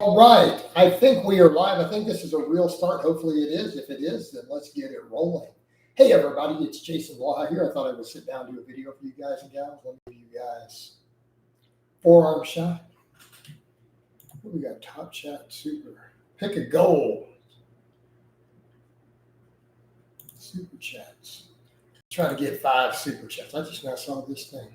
All right. I think we are live. I think this is a real start. Hopefully it is. If it is, then let's get it rolling. Hey, everybody. It's Jason Blaha here. I thought I would sit down and do a video for you guys and gals. Let me give you guys forearm shot. We got top chat. Super. Pick a goal. Super chats. Trying to get 5 super chats. I just now saw this thing.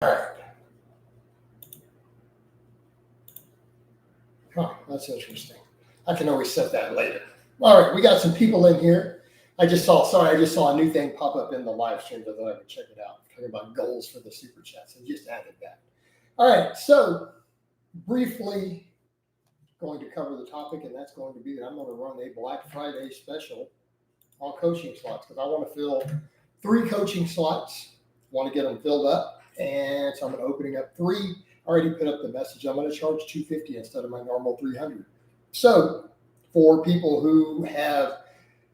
All right. Huh, that's interesting. I can always set that later. All right, we got some people in here. I just saw a new thing pop up in the live stream. I thought I would check it out. Talking about goals for the super chats. I just added that. All right, so briefly going to cover the topic, and that's going to be that I'm going to run a Black Friday special on coaching slots because I want to fill 3 coaching slots. Want to get them filled up, and so I'm opening up 3. I already put up the message. I'm going to charge $250 instead of my normal $300. So for people who have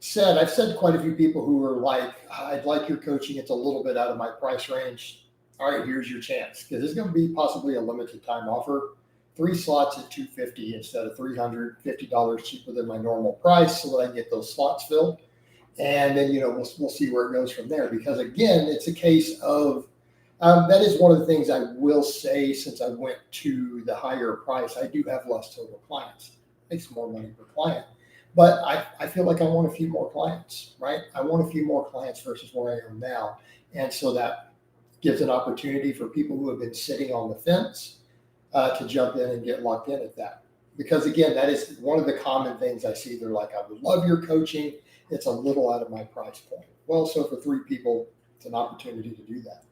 said, I've said quite a few people who are like, I'd like your coaching. It's a little bit out of my price range. All right, here's your chance because it's going to be possibly a limited time offer. 3 slots at $250 instead of $350 cheaper than my normal price, so that I can get those slots filled. And then we'll see where it goes from there. Because again, it's a case of that is one of the things I will say. Since I went to the higher price, I do have less total clients. Makes more money per client, but I feel like I want a few more clients, right? I want a few more clients versus where I am now, and so that gives an opportunity for people who have been sitting on the fence to jump in and get locked in at that. Because again, that is one of the common things I see. They're like, I would love your coaching. It's a little out of my price point. Well, so for 3 people, it's an opportunity to do that.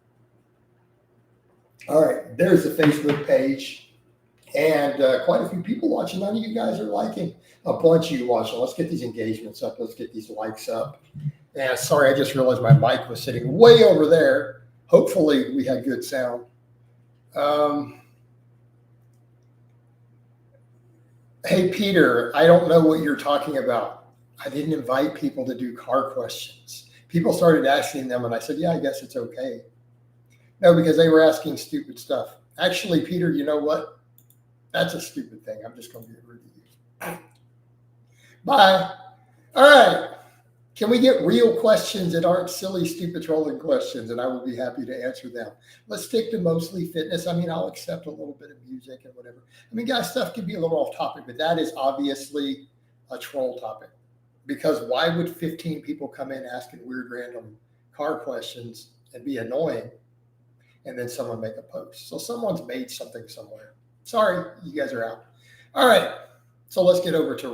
All right, there's the Facebook page, and quite a few people watching. None of you guys are liking. A bunch of you watching. Let's get these engagements up. Let's get these likes up. And sorry, I just realized my mic was sitting way over there. Hopefully, we had good sound. Hey, Peter, I don't know what you're talking about. I didn't invite people to do car questions. People started asking them, and I said, yeah, I guess it's okay. No, because they were asking stupid stuff. Actually, Peter, you know what? That's a stupid thing. I'm just going to get rid of you. Bye. All right. Can we get real questions that aren't silly, stupid, trolling questions? And I will be happy to answer them. Let's stick to mostly fitness. I mean, I'll accept a little bit of music and whatever. I mean, guys, stuff can be a little off topic, but that is obviously a troll topic. Because why would 15 people come in asking weird, random car questions and be annoying? And then someone make a post. So someone's made something somewhere. Sorry, you guys are out. All right. So let's get over to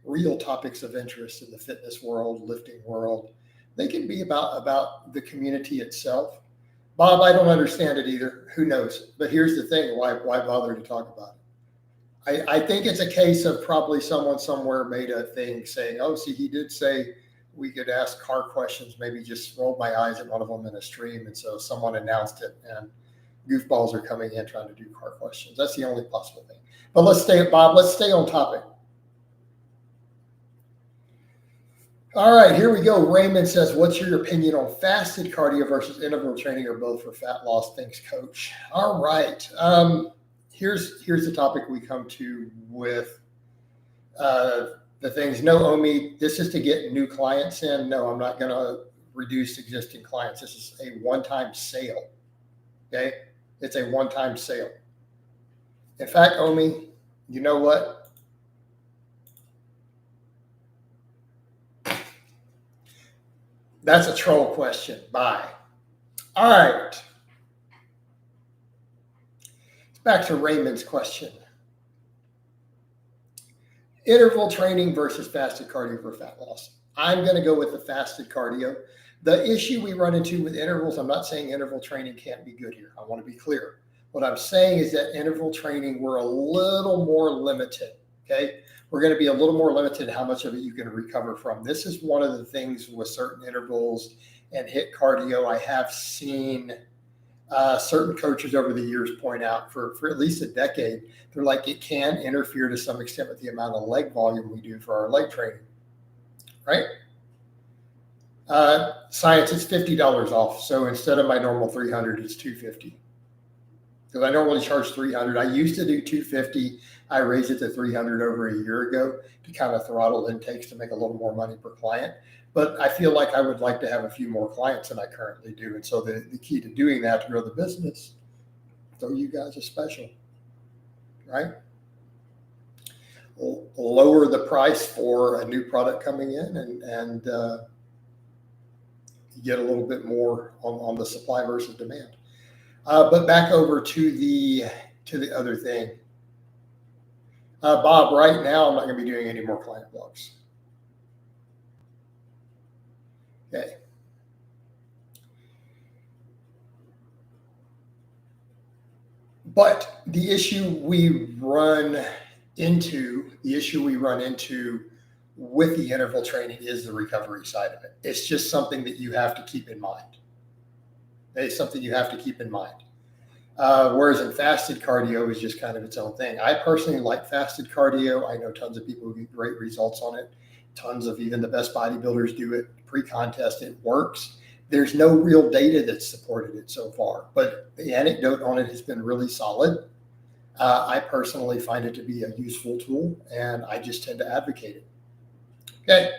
real topics of interest in the fitness world, lifting world. They can be about the community itself. Bob, I don't understand it either. Who knows? But here's the thing. Why bother to talk about it? I think it's a case of probably someone somewhere made a thing saying, oh, see, he did say we could ask car questions. Maybe just rolled my eyes at one of them in a stream. And so someone announced it and goofballs are coming in trying to do car questions. That's the only possible thing. But let's stay on topic. All right, here we go. Raymond says, what's your opinion on fasted cardio versus interval training or both for fat loss? Thanks, coach. All right. Here's the topic we come to with the things. No, Omi, this is to get new clients in. No, I'm not going to reduce existing clients. This is a one-time sale. Okay? It's a one-time sale. In fact, Omi, you know what? That's a troll question. Bye. All right. Back to Raymond's question. Interval training versus fasted cardio for fat loss. I'm going to go with the fasted cardio. The issue we run into with intervals, I'm not saying interval training can't be good here. I want to be clear. What I'm saying is that interval training, we're a little more limited, okay? We're going to be a little more limited how much of it you can recover from. This is one of the things with certain intervals and HIIT cardio. I have seen certain coaches over the years point out for at least a decade, they're like, it can interfere to some extent with the amount of leg volume we do for our leg training, right? Science, it's $50 off. So instead of my normal 300, it's 250. Because I normally charge 300. I used to do 250. I raised it to 300 over a year ago to kind of throttle intakes to make a little more money per client. But I feel like I would like to have a few more clients than I currently do. And so the key to doing that to grow the business, throw you guys a special, right? Lower the price for a new product coming in and get a little bit more on the supply versus demand. But back over to the other thing. Bob, right now I'm not going to be doing any more client blogs. Okay. But the issue we run into with the interval training is the recovery side of it. It's just something that you have to keep in mind. It's something you have to keep in mind. Whereas in fasted cardio is just kind of its own thing. I personally like fasted cardio. I know tons of people who get great results on it. Tons of even the best bodybuilders do it pre-contest. It works. There's no real data that's supported it so far, but the anecdote on it has been really solid. I personally find it to be a useful tool, and I just tend to advocate it. Okay.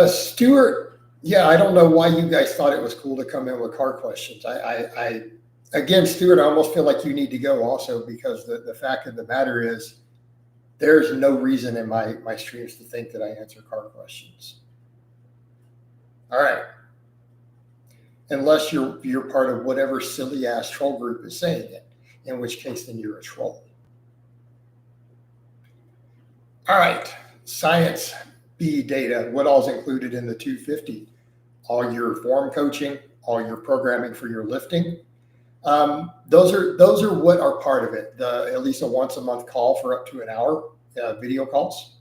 Stuart, yeah, I don't know why you guys thought it was cool to come in with car questions. Again, Stuart, I almost feel like you need to go also, because the fact of the matter is there's no reason in my streams to think that I answer car questions. All right. Unless you're part of whatever silly ass troll group is saying it, in which case then you're a troll. All right. Science B data. What all is included in the 250? All your form coaching, all your programming for your lifting. Those are what are part of it. At least a once a month call for up to an hour, video calls,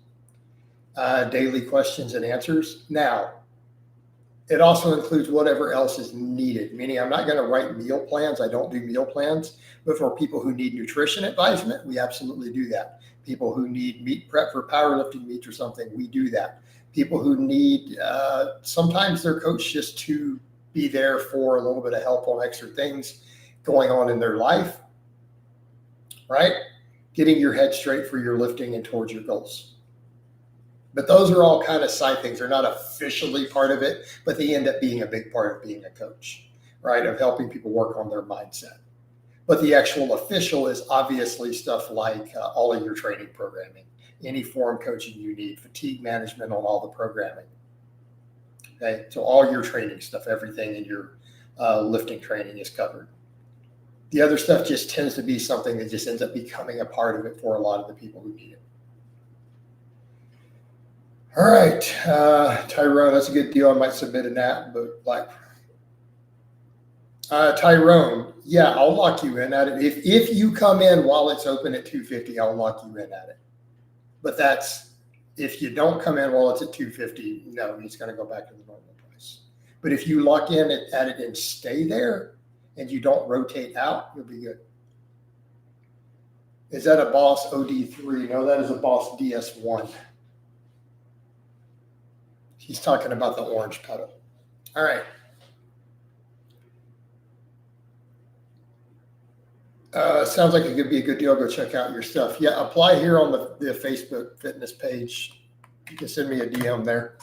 daily questions and answers. Now, it also includes whatever else is needed, meaning I'm not going to write meal plans. I don't do meal plans, but for people who need nutrition advisement, we absolutely do that. People who need meat prep for powerlifting meets or something, we do that. People who need sometimes their coach just to be there for a little bit of help on extra things going on in their life, right? Getting your head straight for your lifting and towards your goals. But those are all kind of side things. They're not officially part of it, but they end up being a big part of being a coach, right? Of helping people work on their mindset. But the actual official is obviously stuff like all of your training programming, any form coaching you need, fatigue management on all the programming. Okay, so all your training stuff, everything in your lifting training is covered. The other stuff just tends to be something that just ends up becoming a part of it for a lot of the people who need it. All right, Tyrone, that's a good deal. I might submit an app, but like Tyrone, yeah, I'll lock you in at it. If you come in while it's open at 250, I'll lock you in at it. But that's if you don't come in while it's at 250, no, it's going to go back to the normal price. But if you lock in at it and stay there and you don't rotate out, you'll be good. Is that a Boss OD3? No, that is a Boss DS1. He's talking about the orange pedal. All right. Sounds like it could be a good deal. Go check out your stuff. Yeah, apply here on the Facebook fitness page. You can send me a DM there.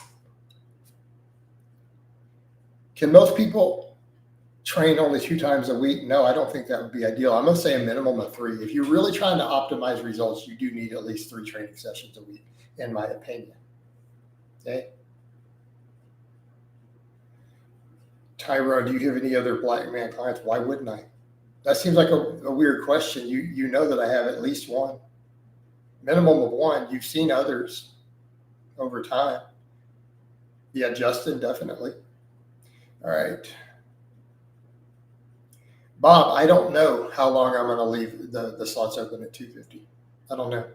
Can most people train only 2 times a week? No, I don't think that would be ideal. I'm going to say a minimum of 3. If you're really trying to optimize results, you do need at least 3 training sessions a week, in my opinion. Okay. Tyrone, do you have any other black man clients? Why wouldn't I? That seems like a weird question. You know that I have at least 1. Minimum of 1. You've seen others over time. Yeah, Justin, definitely. All right. Bob, I don't know how long I'm going to leave the slots open at 250. I don't know.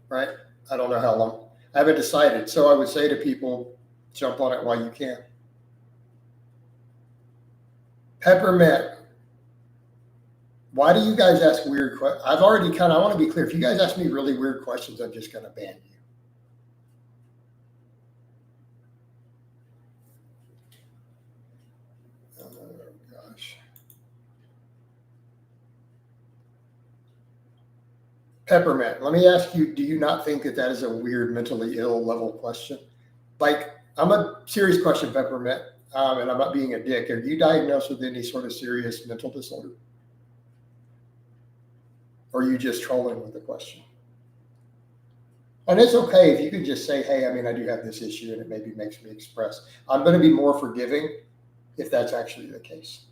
Right? I don't know how long. I haven't decided. So I would say to people, jump on it while you can. Peppermint. Why do you guys ask weird questions? I want to be clear. If you guys ask me really weird questions, I'm just going to ban you. gosh. Peppermint, let me ask you, do you not think that that is a weird mentally ill level question? Like, I'm a serious question, Peppermint, and I'm not being a dick. Are you diagnosed with any sort of serious mental disorder? Or are you just trolling with the question? And it's okay if you could just say, hey, I mean, I do have this issue and it maybe makes me express. I'm going to be more forgiving if that's actually the case.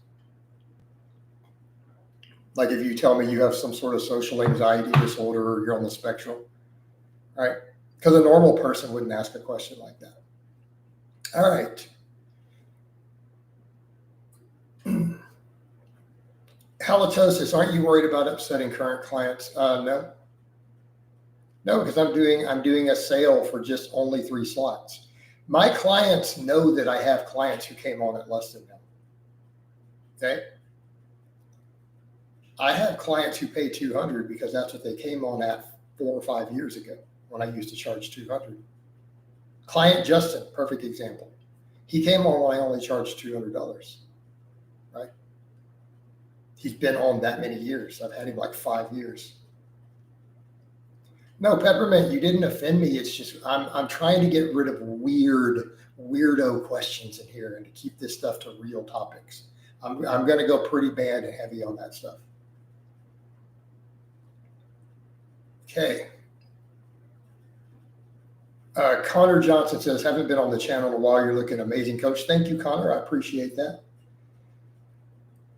Like if you tell me you have some sort of social anxiety disorder or you're on the spectrum, right? Because a normal person wouldn't ask a question like that. All right. Halitosis, aren't you worried about upsetting current clients? No. No, because I'm doing a sale for just only 3 slots. My clients know that I have clients who came on at less than them. Okay. I have clients who pay 200 because that's what they came on at 4 or 5 years ago when I used to charge 200. Client Justin, perfect example. He came on when I only charged $200, right? He's been on that many years. I've had him like 5 years. No, Peppermint, you didn't offend me. It's just I'm trying to get rid of weirdo questions in here and to keep this stuff to real topics. I'm going to go pretty bad and heavy on that stuff. Okay. Connor Johnson says, haven't been on the channel in a while. You're looking amazing, Coach. Thank you, Connor. I appreciate that.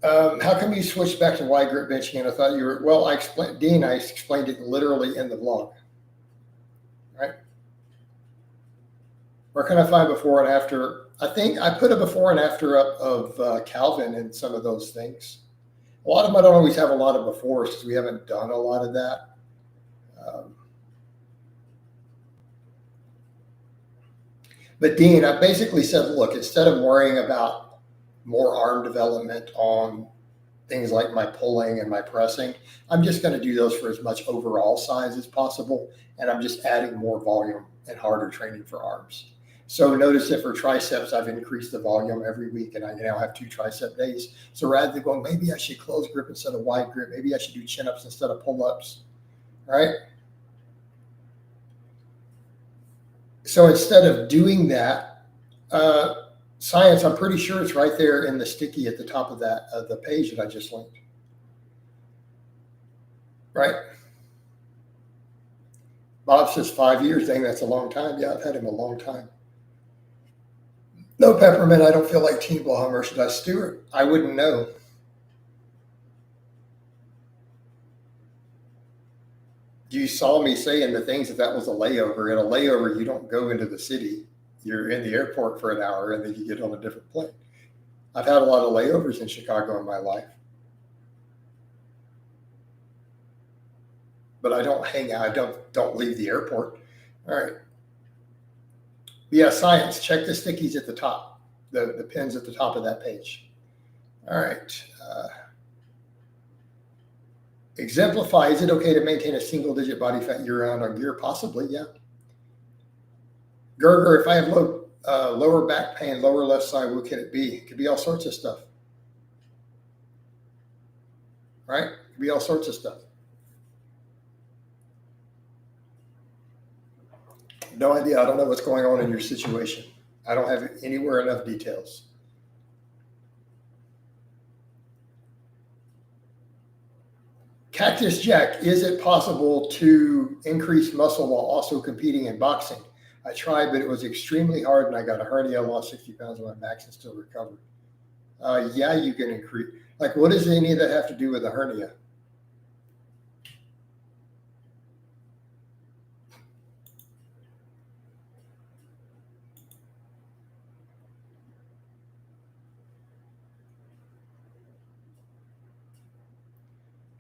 How come you switched back to wide grip benching? And I thought you were, well, I explained it literally in the vlog, right? Where can I find before and after? I think I put a before and after up of Calvin and some of those things. A lot of them I don't always have a lot of befores because we haven't done a lot of that. But Dean, I basically said, look, instead of worrying about more arm development on things like my pulling and my pressing, I'm just going to do those for as much overall size as possible. And I'm just adding more volume and harder training for arms. So notice that for triceps, I've increased the volume every week and I now have 2 tricep days. So rather than going, maybe I should close grip instead of wide grip, maybe I should do chin-ups instead of pull-ups, right? So instead of doing that, science, I'm pretty sure it's right there in the sticky at the top of that, the page that I just linked. Right? Bob says 5 years. Dang, that's a long time. Yeah, I've had him a long time. No, Peppermint, I don't feel like Team Blaha merchandise. Stuart, I wouldn't know. You saw me saying the things that was a layover. In a layover, you don't go into the city. You're in the airport for an hour and then you get on a different plane. I've had a lot of layovers in Chicago in my life. But I don't hang out. I don't leave the airport. All right. Yeah, science. Check the stickies at the top, the pins at the top of that page. All right. Exemplify. Is it okay to maintain a single-digit body fat year-round on gear? Possibly, yeah. Gerger, if I have lower back pain, lower left side, what can it be? It could be all sorts of stuff. Right? It could be all sorts of stuff. No idea. I don't know what's going on in your situation. I don't have anywhere enough details. Cactus Jack, is it possible to increase muscle while also competing in boxing? I tried, but it was extremely hard, and I got a hernia, lost 60 pounds of my max, and still recovered. Yeah, you can increase. Like, what does any of that have to do with a hernia?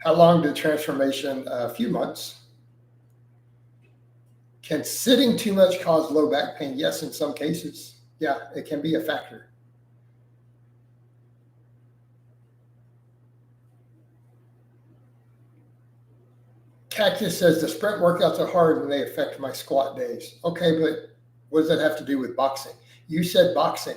How long did transformation? A few months. Can sitting too much cause low back pain? Yes, in some cases. Yeah, it can be a factor. Cactus says the sprint workouts are hard and they affect my squat days. Okay, but what does that have to do with boxing? You said boxing.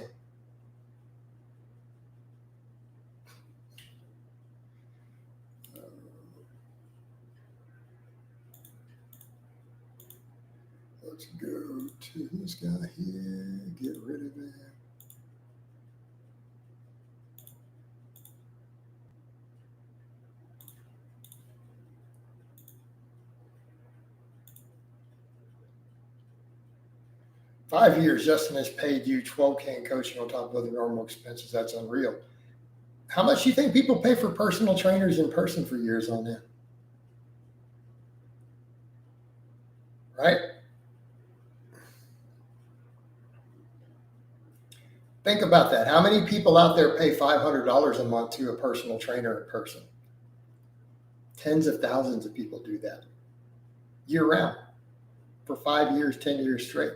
Let's go to this guy here. Get rid of that. Five years, Justin has paid you $12K in coaching on top of other normal expenses. That's unreal. How much do you think people pay for personal trainers in person for years on end? Right? Think about that. How many people out there pay $500 a month to a personal trainer in person? Tens of thousands of people do that year round for 5 years, 10 years straight.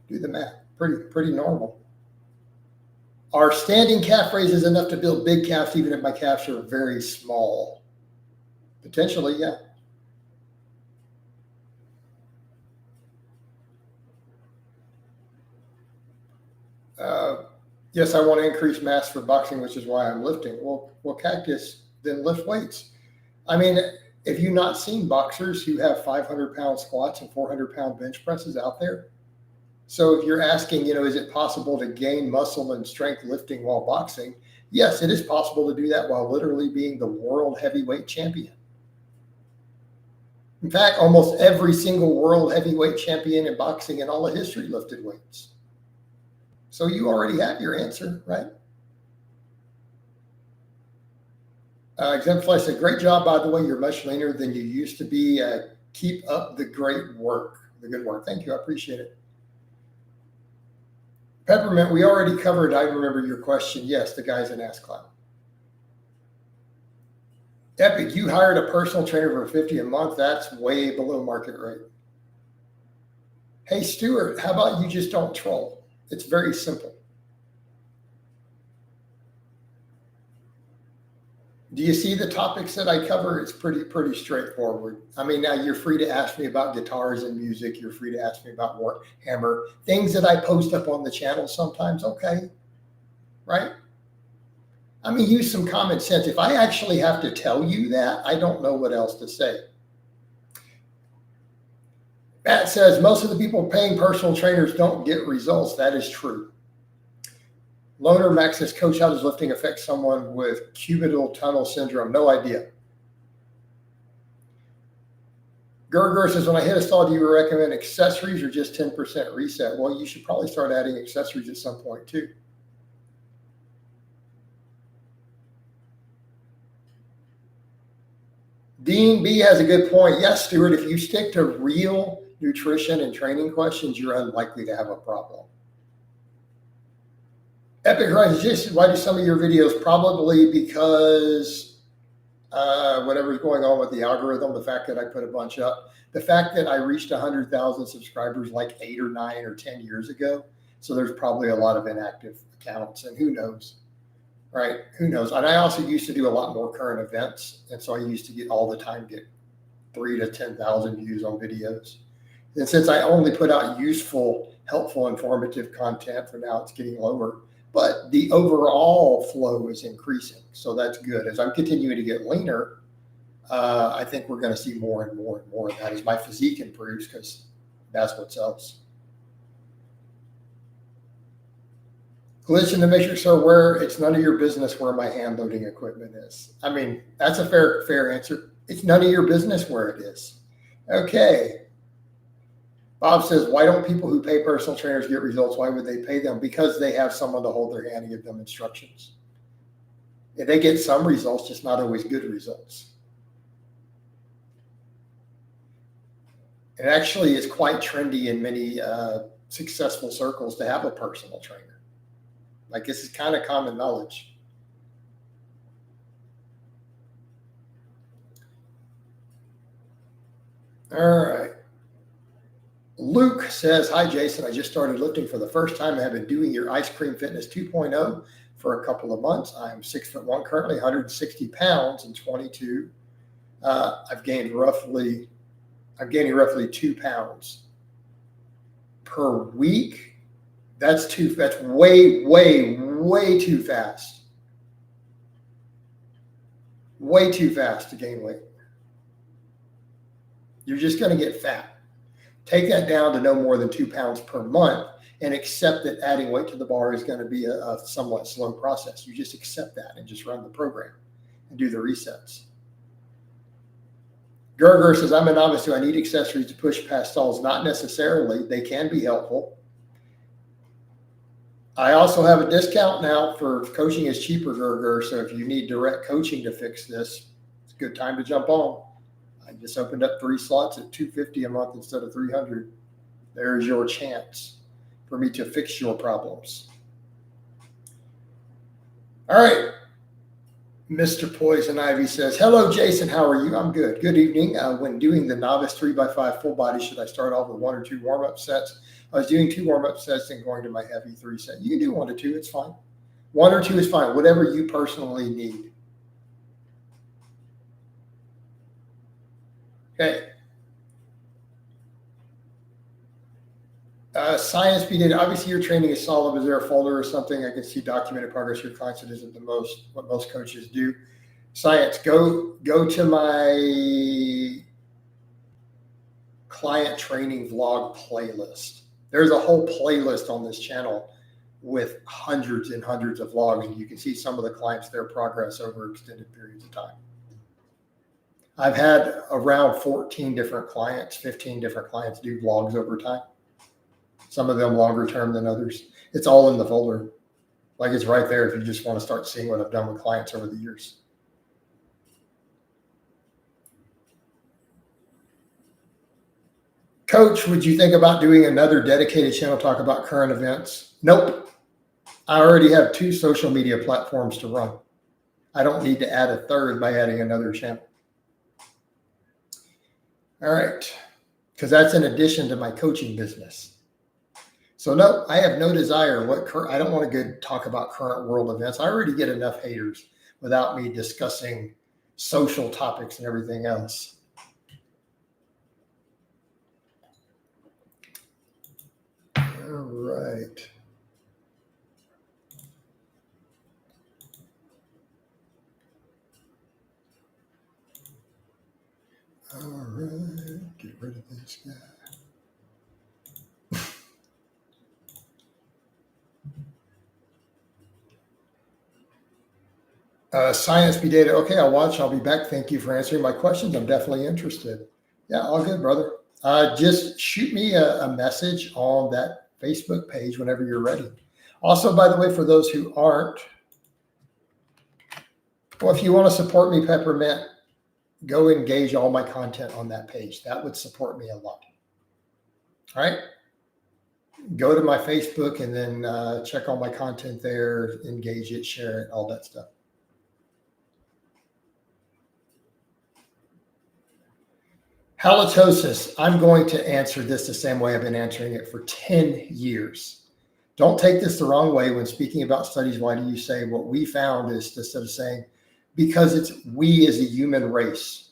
Do the math. Pretty normal. Are standing calf raises enough to build big calves even if my calves are very small? Potentially, yeah. Yes, I want to increase mass for boxing, which is why I'm lifting. Well, Cactus, then lift weights. I mean, have you not seen boxers who have 500-pound squats and 400-pound bench presses out there? So if you're asking, is it possible to gain muscle and strength lifting while boxing? Yes, it is possible to do that while literally being the world heavyweight champion. In fact, almost every single world heavyweight champion in boxing in all of history lifted weights. So you already have your answer, right? Exemplify said, great job, by the way. You're much leaner than you used to be. Keep up the great work, the good work. Thank you. I appreciate it. Peppermint, we already covered. I remember your question. Yes, the guy's an ass clown. Epic, you hired a personal trainer for $50 a month. That's way below market rate. Hey, Stuart, how about you just don't troll? It's very simple. Do you see the topics that I cover? It's pretty straightforward. I mean, now you're free to ask me about guitars and music. You're free to ask me about Warhammer, things that I post up on the channel sometimes. Okay, right? I mean, use some common sense. If I actually have to tell you that, I don't know what else to say. Matt says, most of the people paying personal trainers don't get results. That is true. Loner Max says, Coach, how does lifting affect someone with cubital tunnel syndrome? No idea. Gerger says, when I hit a stall, do you recommend accessories or just 10% reset? Well, you should probably start adding accessories at some point too. Dean B has a good point. Yes, Stuart, if you stick to real nutrition and training questions, you're unlikely to have a problem. Epic Horizon, why do some of your videos? Probably because whatever's going on with the algorithm, the fact that I put a bunch up, the fact that I reached 100,000 subscribers like 8 or 9 or 10 years ago. So there's probably a lot of inactive accounts, and who knows, right? Who knows? And I also used to do a lot more current events. And so I used to get 3 to 10,000 views on videos. And since I only put out useful, helpful, informative content, for now it's getting lower. But the overall flow is increasing. So that's good. As I'm continuing to get leaner, I think we're going to see more and more and more of that as my physique improves, because that's what sells. Glitch in the matrix are where it's none of your business where my hand loading equipment is. I mean, that's a fair answer. It's none of your business where it is. Okay. Bob says, why don't people who pay personal trainers get results? Why would they pay them? Because they have someone to hold their hand and give them instructions. And they get some results, just not always good results. And actually, it's quite trendy in many successful circles to have a personal trainer. Like, this is kind of common knowledge. All right. Luke says, hi, Jason. I just started lifting for the first time. I have been doing your Ice Cream Fitness 2.0 for a couple of months. I'm 6'1", currently 160 pounds and 22. I'm gaining roughly 2 pounds per week. That's way, way, way too fast. Way too fast to gain weight. You're just going to get fat. take that down to no more than 2 pounds per month and accept that adding weight to the bar is going to be a somewhat slow process. You just accept that and just run the program and do the resets. Gerger says, I'm a novice. Do I need accessories to push past stalls? Not necessarily. They can be helpful. I also have a discount now for coaching is cheaper, Gerger. So if you need direct coaching to fix this, it's a good time to jump on. I just opened up 3 slots at $250 a month instead of $300. There's your chance for me to fix your problems. All right. Mr. Poison Ivy says, hello, Jason. How are you? I'm good. Good evening. When doing the novice 3x5 full body, should I start off with 1 or 2 warm-up sets? I was doing 2 warm-up sets and going to my heavy 3 set. You can do 1 to 2. It's fine. 1 or 2 is fine. Whatever you personally need. Okay. Science be data. Obviously, your training is solid. Is there a folder or something? I can see documented progress. Your clients, it isn't what most coaches do. Science, go to my client training vlog playlist. There's a whole playlist on this channel with hundreds and hundreds of vlogs, and you can see some of the clients, their progress over extended periods of time. I've had around 14 different clients, 15 different clients do vlogs over time. Some of them longer term than others. It's all in the folder. Like it's right there if you just want to start seeing what I've done with clients over the years. Coach, would you think about doing another dedicated channel talk about current events? Nope. I already have 2 social media platforms to run. I don't need to add a third by adding another channel. All right. Because that's in addition to my coaching business. So no, I have no desire. I don't want to talk about current world events. I already get enough haters without me discussing social topics and everything else. All right. All right. Get rid of this guy. Science be data. Okay, I'll watch. I'll be back. Thank you for answering my questions. I'm definitely interested. Yeah, all good, brother. Just shoot me a message on that Facebook page whenever you're ready. Also, by the way, for those who aren't, well, if you want to support me, Peppermint, go engage all my content on that page. That would support me a lot. All right. Go to my Facebook and then check all my content there, engage it, share it, all that stuff. Halitosis. I'm going to answer this the same way I've been answering it for 10 years. Don't take this the wrong way when speaking about studies. Why do you say what we found is instead of saying, because it's we as a human race,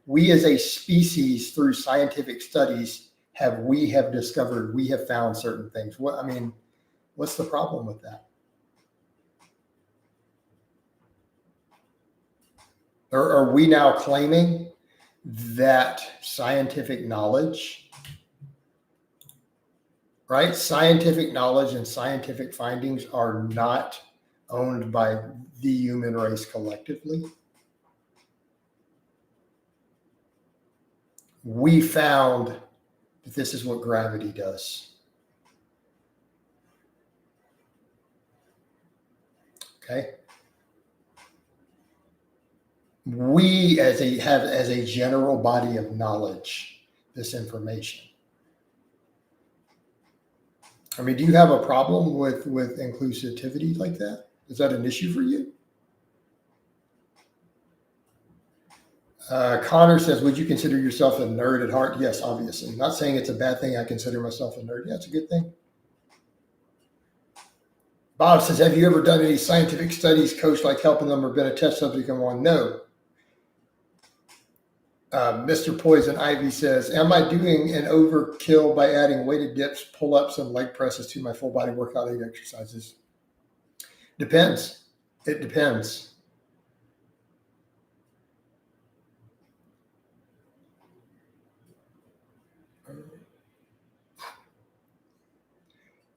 we as a species through scientific studies have discovered, we have found certain things. What's the problem with that? Or are we now claiming that scientific knowledge, right? Scientific knowledge and scientific findings are not owned by the human race collectively. We found that this is what gravity does. Okay. We as a general body of knowledge, this information. Do you have a problem with inclusivity like that? Is that an issue for you? Connor says, would you consider yourself a nerd at heart? Yes, obviously. Not saying it's a bad thing. I consider myself a nerd. Yeah, it's a good thing. Bob says, have you ever done any scientific studies, coach, like helping them or been a test subject in one? No. Mr. Poison Ivy says, am I doing an overkill by adding weighted dips, pull-ups, and leg presses to my full body workout aid exercises? Depends. It depends.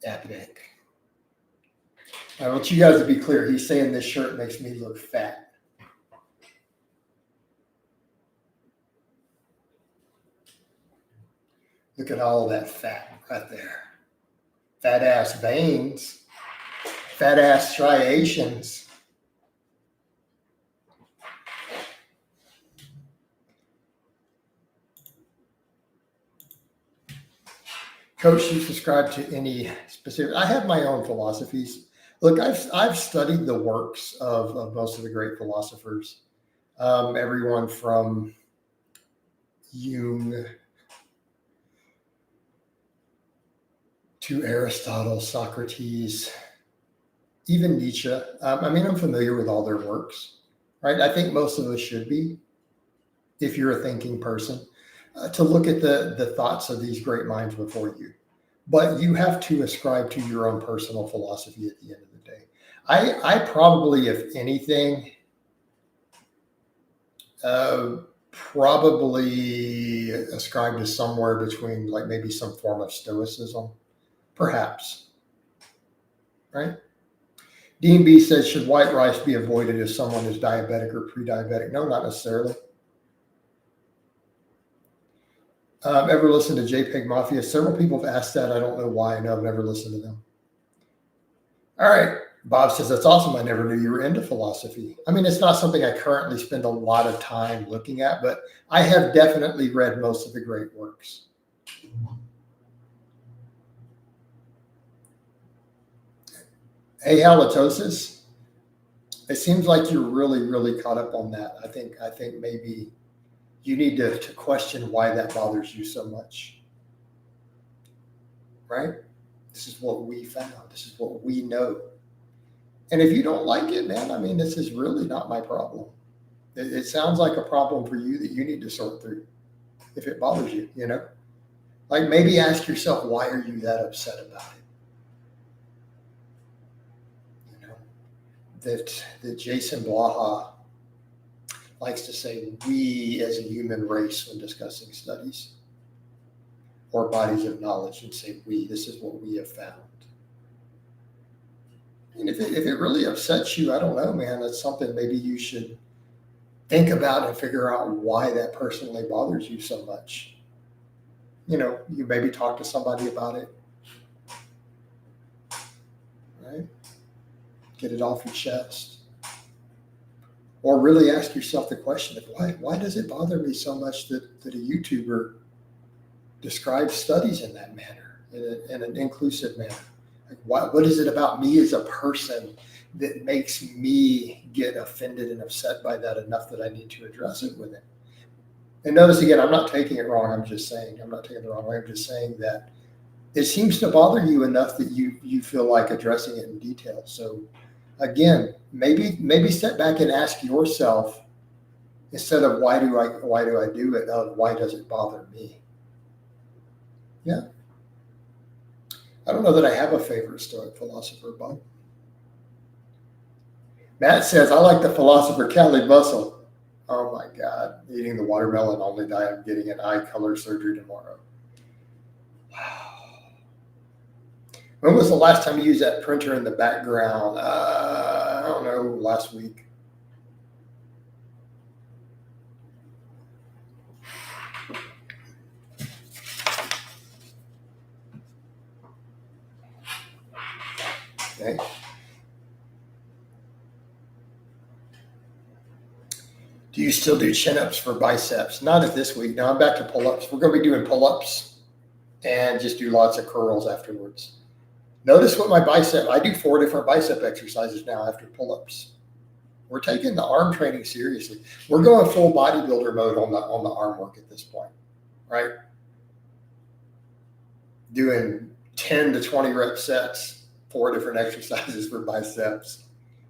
Epic. I want you guys to be clear. He's saying this shirt makes me look fat. Look at all that fat right there. Fat ass veins. Fat ass striations. Coach, you subscribe to any specific? I have my own philosophies. Look, I've studied the works of most of the great philosophers. Everyone from Jung to Aristotle, Socrates, even Nietzsche. I'm familiar with all their works, right? I think most of us should be, if you're a thinking person, to look at the thoughts of these great minds before you. But you have to ascribe to your own personal philosophy at the end of the day. I probably, if anything, probably ascribe to somewhere between like maybe some form of stoicism, perhaps, right? Dean B says, should white rice be avoided if someone is diabetic or pre-diabetic? No, not necessarily. Ever listen to JPEG Mafia? Several people have asked that. I don't know why. No, I've never listened to them. All right. Bob says, that's awesome. I never knew you were into philosophy. It's not something I currently spend a lot of time looking at, but I have definitely read most of the great works. Hey, halitosis. It seems like you're really, really caught up on that. I think maybe you need to question why that bothers you so much, right? This is what we found. This is what we know. And if you don't like it, man, this is really not my problem. It sounds like a problem for you that you need to sort through if it bothers you, Like maybe ask yourself, why are you that upset about it? That Jason Blaha likes to say we as a human race when discussing studies or bodies of knowledge, and say we, this is what we have found. And if it really upsets you, I don't know, man, that's something maybe you should think about and figure out why that personally bothers you so much. You maybe talk to somebody about it, right? Get it off your chest. Or really ask yourself the question of why does it bother me so much that a YouTuber describes studies in that manner, in an inclusive manner? Like what is it about me as a person that makes me get offended and upset by that enough that I need to address it with it? And notice again, I'm not taking it wrong. I'm just saying, I'm not taking it the wrong way. I'm just saying that it seems to bother you enough that you feel like addressing it in detail. So again, maybe step back and ask yourself, instead of why do I do it, why does it bother me? Yeah. I don't know that I have a favorite Stoic philosopher, Bob. Matt says, I like the philosopher Callie Bussell. Oh my God, eating the watermelon only diet, getting an eye color surgery tomorrow. Wow. When was the last time you used that printer in the background? I don't know, last week. Okay. Do you still do chin-ups for biceps? Not at this week. Now I'm back to pull-ups. We're going to be doing pull-ups and just do lots of curls afterwards. Notice what my bicep, I do 4 different bicep exercises now after pull-ups. We're taking the arm training seriously. We're going full bodybuilder mode on the arm work at this point, right? Doing 10 to 20 rep sets, 4 different exercises for biceps.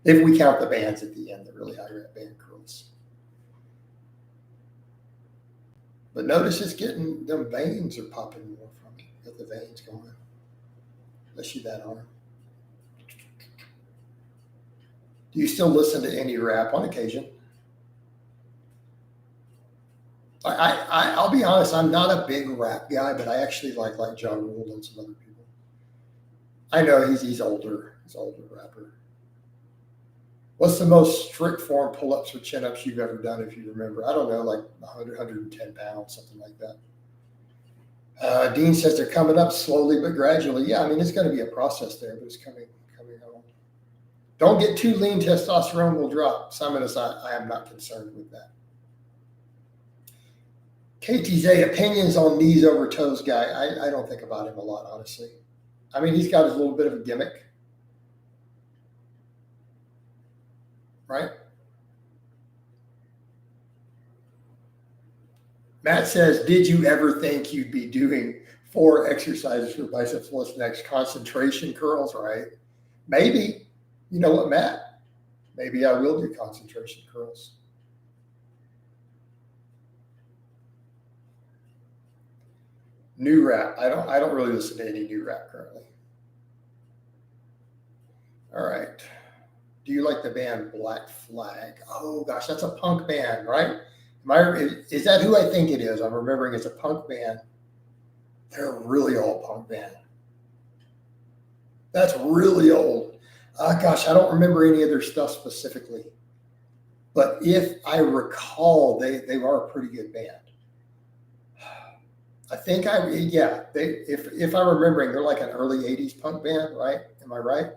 If we count the bands at the end, the really high rep band curls. But notice it's getting, them veins are popping more from it. Got the veins going. Let's see that arm. Do you still listen to any rap? On occasion. I'll be honest, I'm not a big rap guy, but I actually like John Rule and some other people. I know he's older. He's an older rapper. What's the most strict form pull-ups or chin-ups you've ever done, if you remember? I don't know, like 100, 110 pounds, something like that. Dean says they're coming up slowly but gradually. Yeah, I mean, it's going to be a process there, but it's coming on. Don't get too lean, testosterone will drop. Simon, I am not concerned with that. KTZ, opinions on knees over toes guy. I don't think about him a lot, honestly. I mean, he's got his little bit of a gimmick, right? Matt says, did you ever think you'd be doing 4 exercises for biceps? What's next? Concentration curls, right? Maybe. You know what, Matt? Maybe I will do concentration curls. New rap. I don't really listen to any new rap currently. All right. Do you like the band Black Flag? Oh gosh, that's a punk band, right? Is that who I think it is? I'm remembering it's a punk band. They're a really old punk band. That's really old. Gosh, I don't remember any of their stuff specifically. But if I recall, they are a pretty good band. I think if I'm remembering, they're like an early 80s punk band, right? Am I right?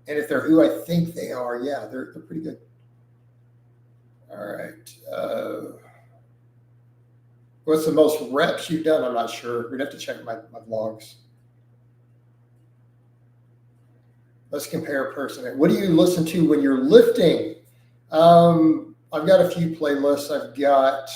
And if they're who I think they are, yeah, they're pretty good. All right. What's the most reps you've done? I'm not sure. We'd have to check my vlogs. Let's compare person. What do you listen to when you're lifting? I've got a few playlists. I've got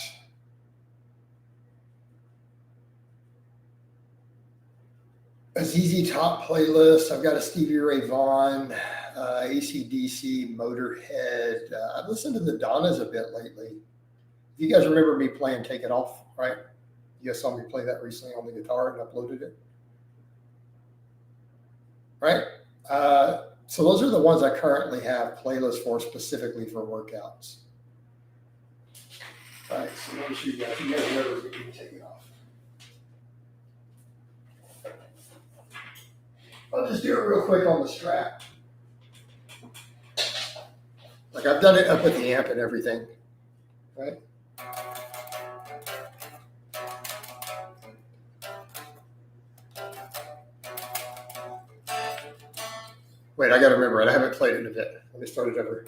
a ZZ Top playlist. I've got a Stevie Ray Vaughan, AC/DC, Motorhead. I've listened to the Donnas a bit lately. You guys remember me playing Take It Off, right? You guys saw me play that recently on the guitar and uploaded it, right? So those are the ones I currently have playlists for specifically for workouts. All right, so make sure you guys remember we can take it off. I'll just do it real quick on the strap. Like I've done it up with the amp and everything, right? Wait, I got to remember it. I haven't played it in a bit. Let me start it over.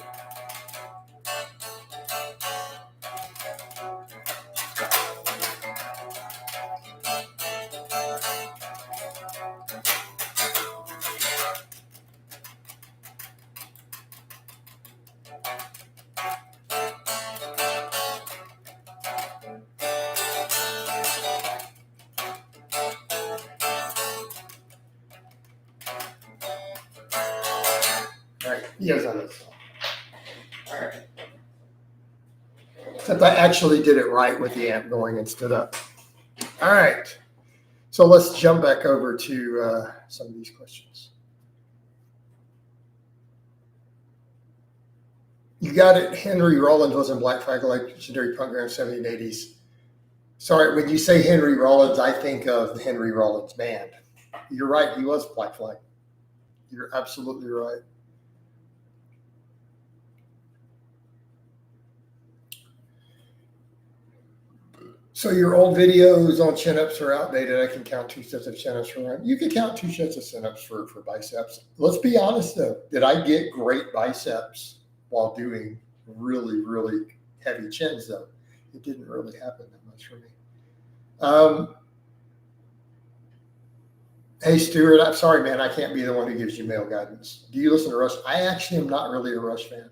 Yes, I know. All right. Except I actually did it right with the amp going and stood up. All right. So let's jump back over to some of these questions. You got it. Henry Rollins was in Black Flag, legendary punk band 70s and 80s. Sorry, when you say Henry Rollins, I think of the Henry Rollins band. You're right. He was Black Flag. You're absolutely right. So your old videos on chin-ups are outdated. I can count 2 sets of chin-ups for one. You can count 2 sets of chin-ups for biceps. Let's be honest though. Did I get great biceps while doing really, really heavy chins though? It didn't really happen that much for me. Hey Stuart, I'm sorry, man. I can't be the one who gives you male guidance. Do you listen to Rush? I actually am not really a Rush fan.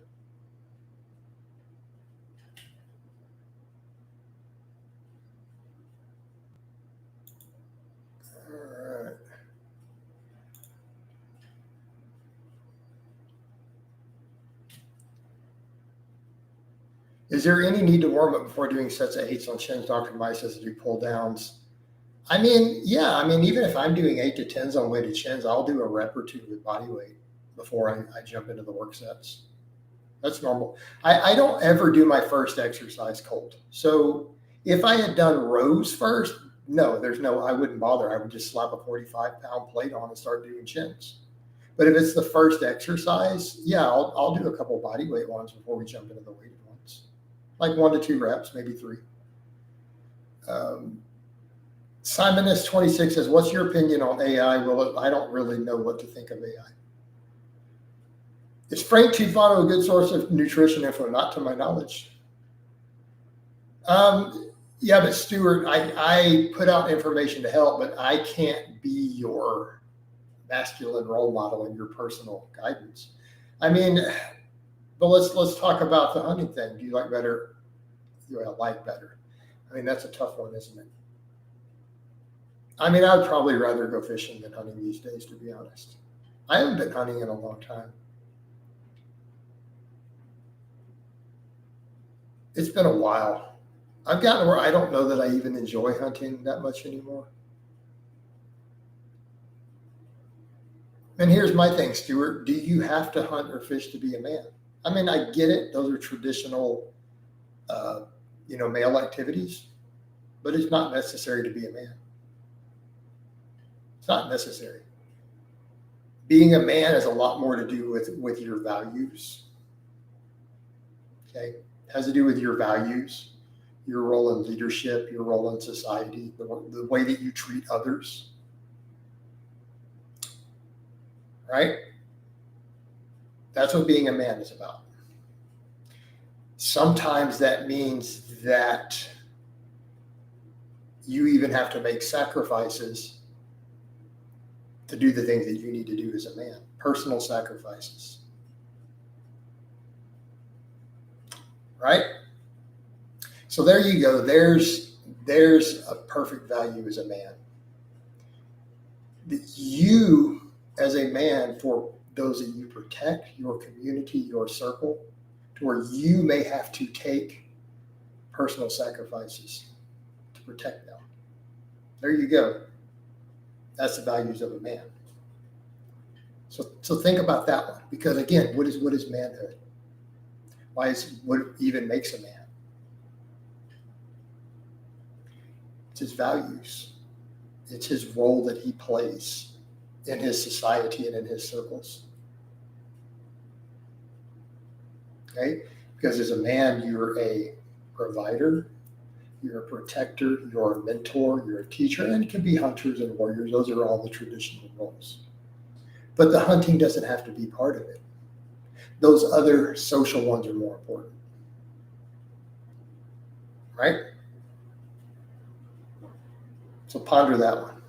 Is there any need to warm up before doing sets of 8s on chins? Dr. Mice says to do pull downs. I mean, yeah. I mean, even if I'm doing 8 to 10s on weighted chins, I'll do a rep or 2 with body weight before I jump into the work sets. That's normal. I don't ever do my first exercise cold. So if I had done rows first, No, I wouldn't bother. I would just slap a 45-pound plate on and start doing chins. But if it's the first exercise, yeah, I'll do a couple of body weight ones before we jump into the weighted ones, like 1 to 2 reps, maybe 3. Simon S26 says, "What's your opinion on AI?" Well, I don't really know what to think of AI. Is Frank Tufano a good source of nutrition info? Not to my knowledge. Yeah, but Stuart, I put out information to help, but I can't be your masculine role model and your personal guidance. I mean, but let's talk about the hunting thing. Do you like better? Do I like better? I mean, that's a tough one, isn't it? I mean, I'd probably rather go fishing than hunting these days, to be honest. I haven't been hunting in a long time. It's been a while. I've gotten where I don't know that I even enjoy hunting that much anymore. And here's my thing, Stuart. Do you have to hunt or fish to be a man? I mean, I get it. Those are traditional, male activities, but it's not necessary to be a man. It's not necessary. Being a man has a lot more to do with your values. Okay? It has to do with your values, your role in leadership, your role in society, the way that you treat others. Right? That's what being a man is about. Sometimes that means that you even have to make sacrifices to do the things that you need to do as a man, personal sacrifices. Right? So there you go. There's a perfect value as a man. You, as a man, for those that you protect, your community, your circle, to where you may have to take personal sacrifices to protect them. There you go. That's the values of a man. So think about that one, because again, what is manhood? What even makes a man? It's his values. It's his role that he plays in his society and in his circles. Okay? Because as a man, you're a provider, you're a protector, you're a mentor, you're a teacher, and it can be hunters and warriors. Those are all the traditional roles. But the hunting doesn't have to be part of it. Those other social ones are more important. Right? So ponder that one.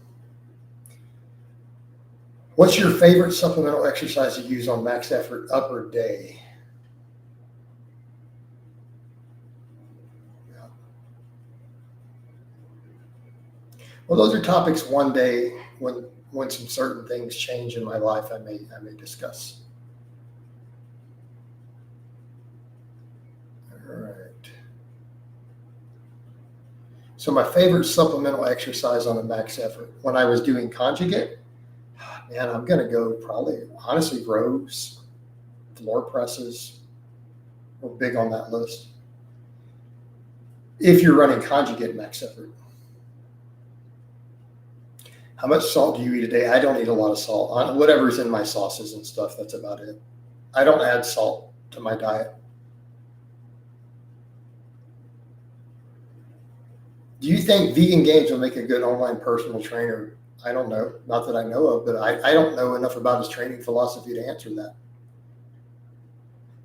What's your favorite supplemental exercise to use on max effort upper day? Yeah. Well, those are topics one day when some certain things change in my life, I may discuss. All right. So my favorite supplemental exercise on a max effort, when I was doing conjugate, man, I'm going to go probably, honestly, rows, floor presses. We're big on that list. If you're running conjugate max effort. How much salt do you eat a day? I don't eat a lot of salt. Whatever's in my sauces and stuff, that's about it. I don't add salt to my diet. Do you think Vegan Games will make a good online personal trainer? I don't know. Not that I know of, but I don't know enough about his training philosophy to answer that.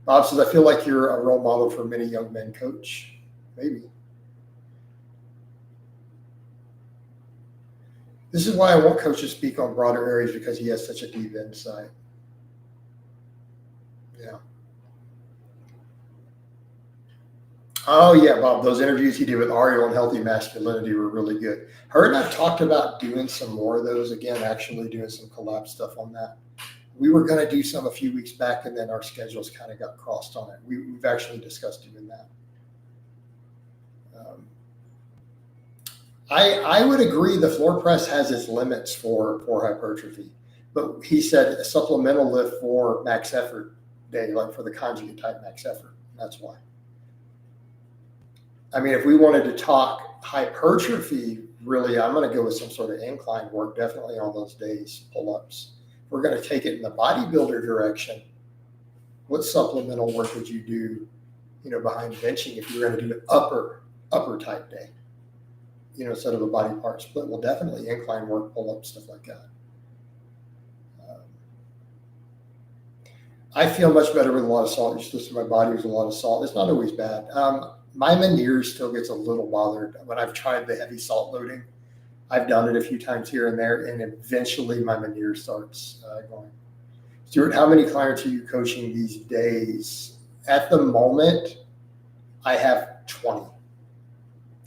Bob says, I feel like you're a role model for many young men, coach. Maybe. This is why I want Coach to speak on broader areas, because he has such a deep insight. Yeah. Oh, yeah, Bob. Those interviews he did with Ariel on healthy masculinity were really good. Her and I've talked about doing some more of those again, actually doing some collab stuff on that. We were going to do some a few weeks back, and then our schedules kind of got crossed on it. We've actually discussed doing that. I would agree the floor press has its limits for hypertrophy, but he said a supplemental lift for max effort day, like for the conjugate type max effort. That's why. I mean, if we wanted to talk hypertrophy really, I'm going to go with some sort of incline work, definitely on those days, pull-ups. If we're going to take it in the bodybuilder direction, what supplemental work would you do, behind benching if you were going to do an upper type day, instead of a body part split? Well, definitely incline work, pull-ups, stuff like that. I feel much better with a lot of salt. It's just my body with a lot of salt. It's not always bad. My Meniere's still gets a little bothered when I've tried the heavy salt loading. I've done it a few times here and there, and eventually my Meniere starts going. Stuart, how many clients are you coaching these days? At the moment, I have 20.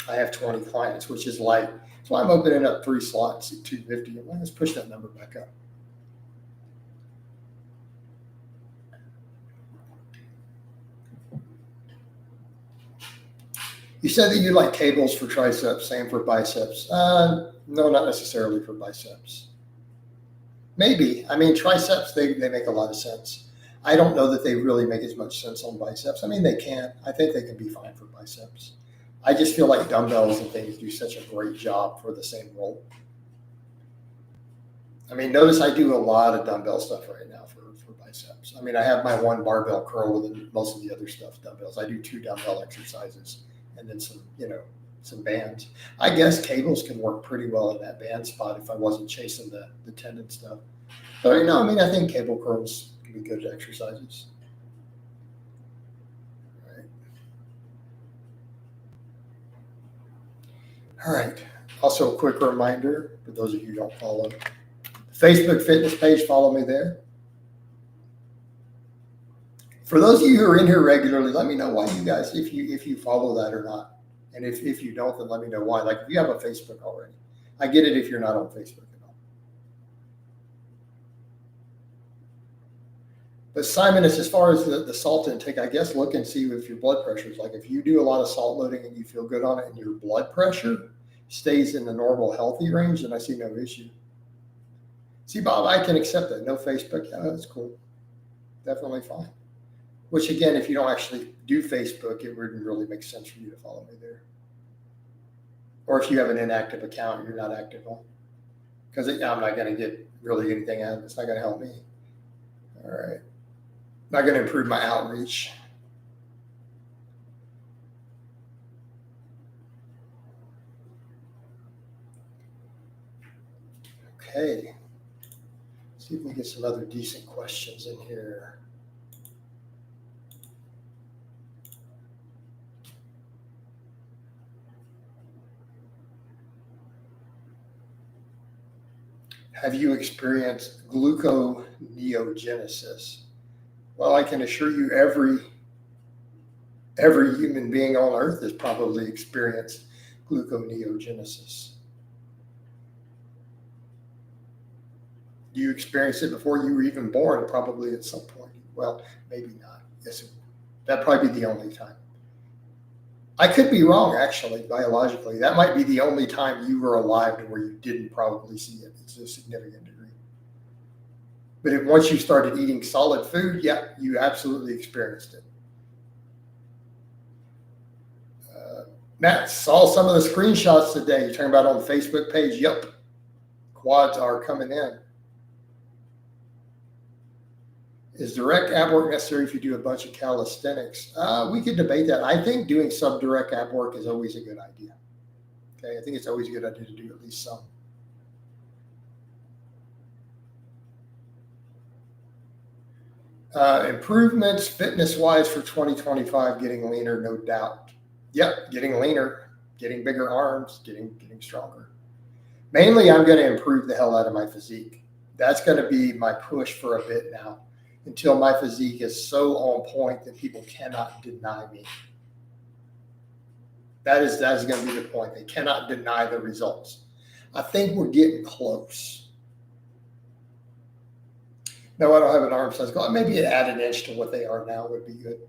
I have 20 clients, which is light. So I'm opening up 3 slots at 250. Let's push that number back up. You said that you like cables for triceps, same for biceps. No, not necessarily for biceps. Maybe. I mean, triceps, they make a lot of sense. I don't know that they really make as much sense on biceps. I mean, they can. I think they can be fine for biceps. I just feel like dumbbells and things do such a great job for the same role. I mean, notice I do a lot of dumbbell stuff right now for biceps. I mean, I have my 1 barbell curl with most of the other stuff dumbbells. I do 2 dumbbell exercises and then some bands. I guess cables can work pretty well in that band spot if I wasn't chasing the tendon stuff. But I think cable curls can be good exercises. All right. Also, a quick reminder for those of you who don't follow the Facebook fitness page, follow me there. For those of you who are in here regularly, let me know why you guys, if you follow that or not. And if you don't, then let me know why. Like if you have a Facebook already. I get it if you're not on Facebook at all. But Simon, as far as the salt intake, I guess look and see if your blood pressure is like. If you do a lot of salt loading and you feel good on it and your blood pressure stays in the normal healthy range, then I see no issue. See, Bob, I can accept that. No Facebook. Yeah, that's cool. Definitely fine. Which, again, if you don't actually do Facebook, it wouldn't really make sense for you to follow me there. Or if you have an inactive account you're not active on. Because I'm not going to get really anything out of it. It's not going to help me. All right. Not going to improve my outreach. Okay. See if we get some other decent questions in here. Have you experienced gluconeogenesis? Well, I can assure you every human being on earth has probably experienced gluconeogenesis. You experienced it before you were even born, probably at some point. Well, maybe not. Yes, that'd probably be the only time. I could be wrong, actually, biologically. That might be the only time you were alive to where you didn't probably see it. It's a significant degree. But once you started eating solid food, yeah, you absolutely experienced it. Matt, saw some of the screenshots today. You're talking about on the Facebook page. Yep. Quads are coming in. Is direct ab work necessary if you do a bunch of calisthenics? We could debate that. I think doing sub-direct ab work is always a good idea. Okay, I think it's always a good idea to do at least some. Improvements fitness-wise for 2025, getting leaner, no doubt. Yep, getting leaner, getting bigger arms, getting stronger. Mainly, I'm going to improve the hell out of my physique. That's going to be my push for a bit now, until my physique is so on point that people cannot deny me. That is going to be the point. They cannot deny the results. I think we're getting close. No, I don't have an arm size goal. Maybe add an inch to what they are now would be good.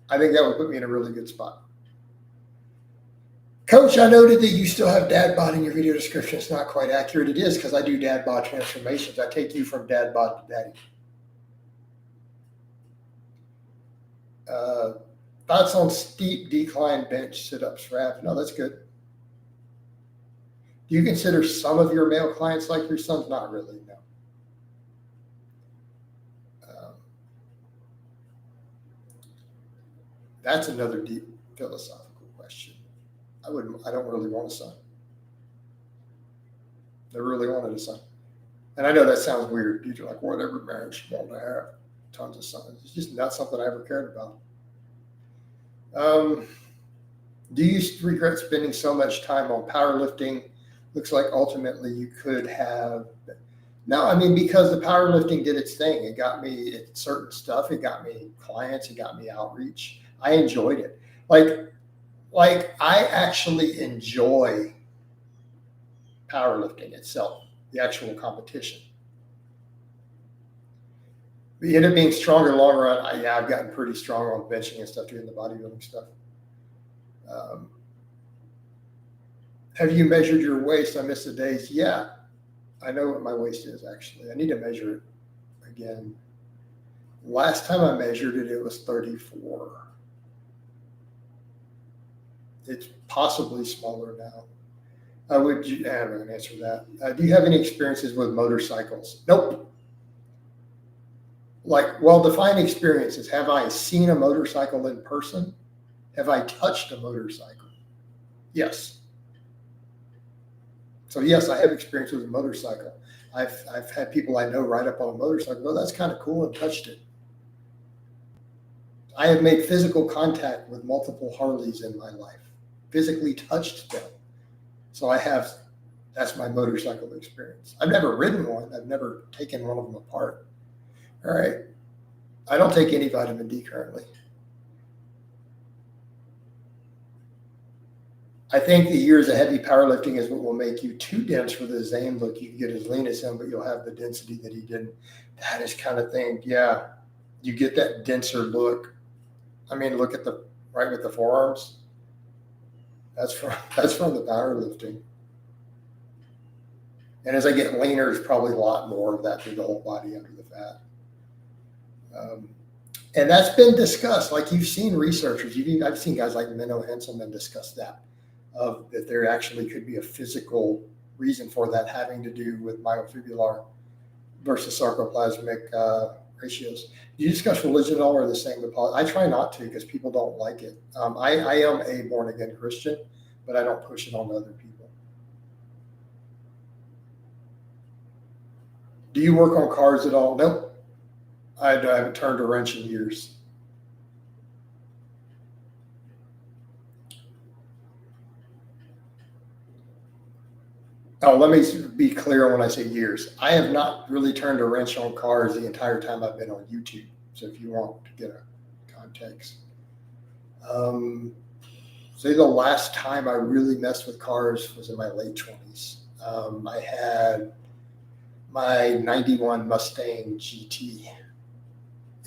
I think that would put me in a really good spot. Coach, I noted that you still have dad bod in your video description. It's not quite accurate. It is because I do dad bod transformations. I take you from dad bod to daddy. Thoughts on steep decline bench sit-ups for abs? No, that's good. Do you consider some of your male clients like your sons? Not really, no. That's another deep philosophical question. I don't really want a son. Never really wanted a son. And I know that sounds weird. You're like, whatever marriage you want to have, tons of sons. It's just not something I ever cared about. Do you regret spending so much time on powerlifting? Looks like ultimately you could have. No, I mean, because the powerlifting did its thing. It got me certain stuff. It got me clients. It got me outreach. I enjoyed it. Like I actually enjoy powerlifting itself, the actual competition. We ended up being stronger long run. I've gotten pretty strong on benching and stuff, doing the bodybuilding stuff. Have you measured your waist? I missed the days. Yeah, I know what my waist is actually. I need to measure it again. Last time I measured it, it was 34. It's possibly smaller now. I don't have an answer to that. Do you have any experiences with motorcycles? Nope. Like, well-defined experiences. Have I seen a motorcycle in person? Have I touched a motorcycle? Yes. So yes, I have experience with a motorcycle. I've had people I know ride up on a motorcycle. Oh, that's kind of cool, and touched it. I have made physical contact with multiple Harleys in my life. Physically touched them. So that's my motorcycle experience. I've never ridden one. I've never taken one of them apart. All right. I don't take any vitamin D currently. I think the years of heavy powerlifting is what will make you too dense for the Zane look. You can get as lean as him, but you'll have the density that he didn't. That is kind of thing. Yeah. You get that denser look. I mean, look at right with the forearms. That's from the powerlifting. And as I get leaner, there's probably a lot more of that through the whole body under the fat. And that's been discussed. Like you've seen researchers, I've seen guys like Menno Henselman discuss that there actually could be a physical reason for that, having to do with myofibular versus sarcoplasmic ratios. Do you discuss religion at all, or the same with politics? I try not to because people don't like it. I am a born-again Christian, but I don't push it on other people. Do you work on cars at all? Nope. I haven't turned a wrench in years. Oh, let me be clear when I say years. I have not really turned a wrench on cars the entire time I've been on YouTube. So if you want to get a context. Say the last time I really messed with cars was in my late 20s. I had my 91 Mustang GT.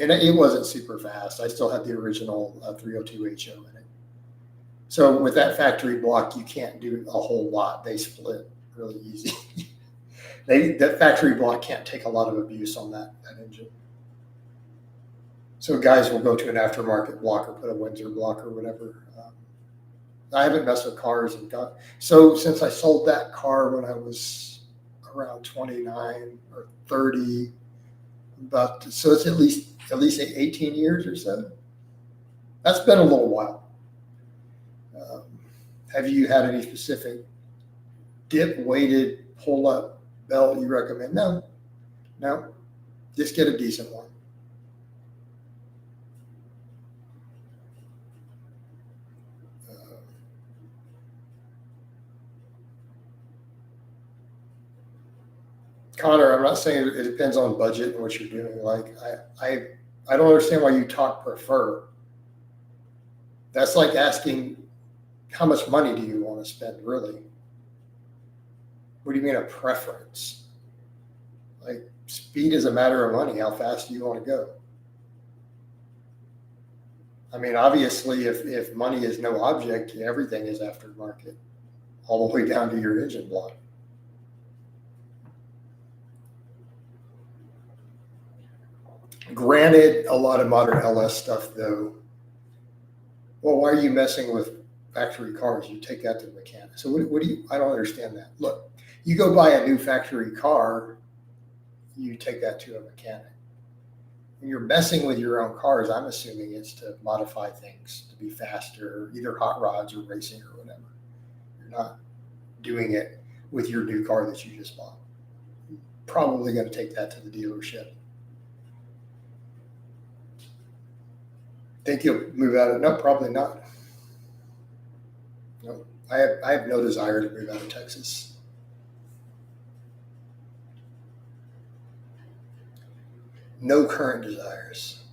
And it wasn't super fast. I still had the original 302 HO in it. So with that factory block, you can't do a whole lot. They split really easy. That factory block can't take a lot of abuse on that engine. So guys will go to an aftermarket block or put a Windsor block or whatever. I haven't messed with cars so since I sold that car when I was around 29 or 30, so it's at least 18 years or so. That's been a little while. Have you had any specific dip weighted pull up belt you recommend? No. Just get a decent one. Connor, I'm not saying it depends on budget and what you're doing. Like I don't understand why you prefer. That's like asking how much money do you want to spend, really? What do you mean a preference? Like speed is a matter of money. How fast do you want to go? I mean, obviously, if money is no object, everything is aftermarket, all the way down to your engine block. Granted, a lot of modern LS stuff, though. Well, why are you messing with factory cars, you take that to the mechanic. So what do you, I don't understand that. Look, you go buy a new factory car, you take that to a mechanic. When you're messing with your own cars, I'm assuming it's to modify things to be faster, either hot rods or racing or whatever. You're not doing it with your new car that you just bought. You're probably going to take that to the dealership. Think you'll move out of? No, probably not. No, I have no desire to move out of Texas. No current desires.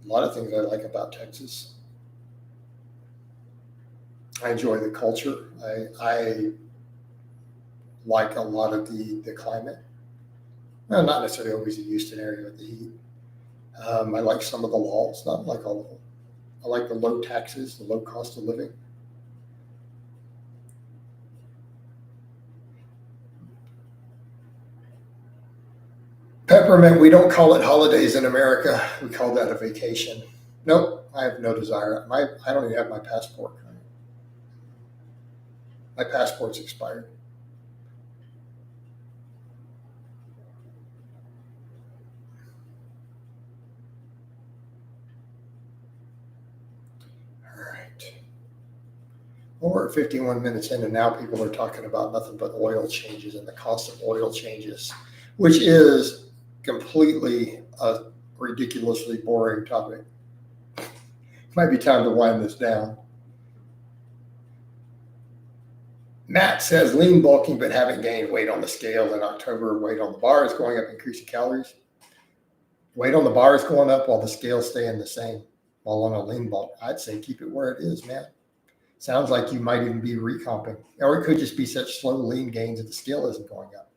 A lot of things I like about Texas. I enjoy the culture. I like a lot of the climate. Well, not necessarily always the Houston area with the heat. I like some of the laws, not like all of them. I like the low taxes, the low cost of living. Peppermint, we don't call it holidays in America. We call that a vacation. Nope, I have no desire. I don't even have my passport. My passport's expired. All right. Well, we're at 51 minutes in, and now people are talking about nothing but oil changes and the cost of oil changes, which is completely a ridiculously boring topic. Might be time to wind this down. Matt says lean bulking but haven't gained weight on the scale in October. Weight on the bar is going up, increasing calories. Weight on the bar is going up while the scale's staying the same. While on a lean bulk, I'd say keep it where it is, Matt. Sounds like you might even be recomping, or it could just be such slow lean gains that the scale isn't going up.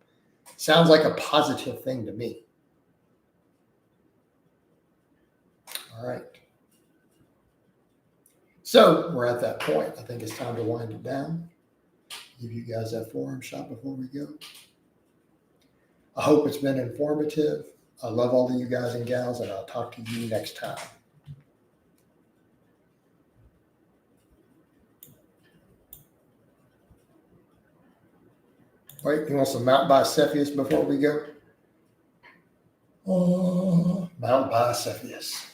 Sounds like a positive thing to me. All right. So we're at that point. I think it's time to wind it down. Give you guys that forum shot before we go. I hope it's been informative. I love all of you guys and gals, and I'll talk to you next time. Wait, you want some Mount Bicephalus before we go? Mount Bicephalus.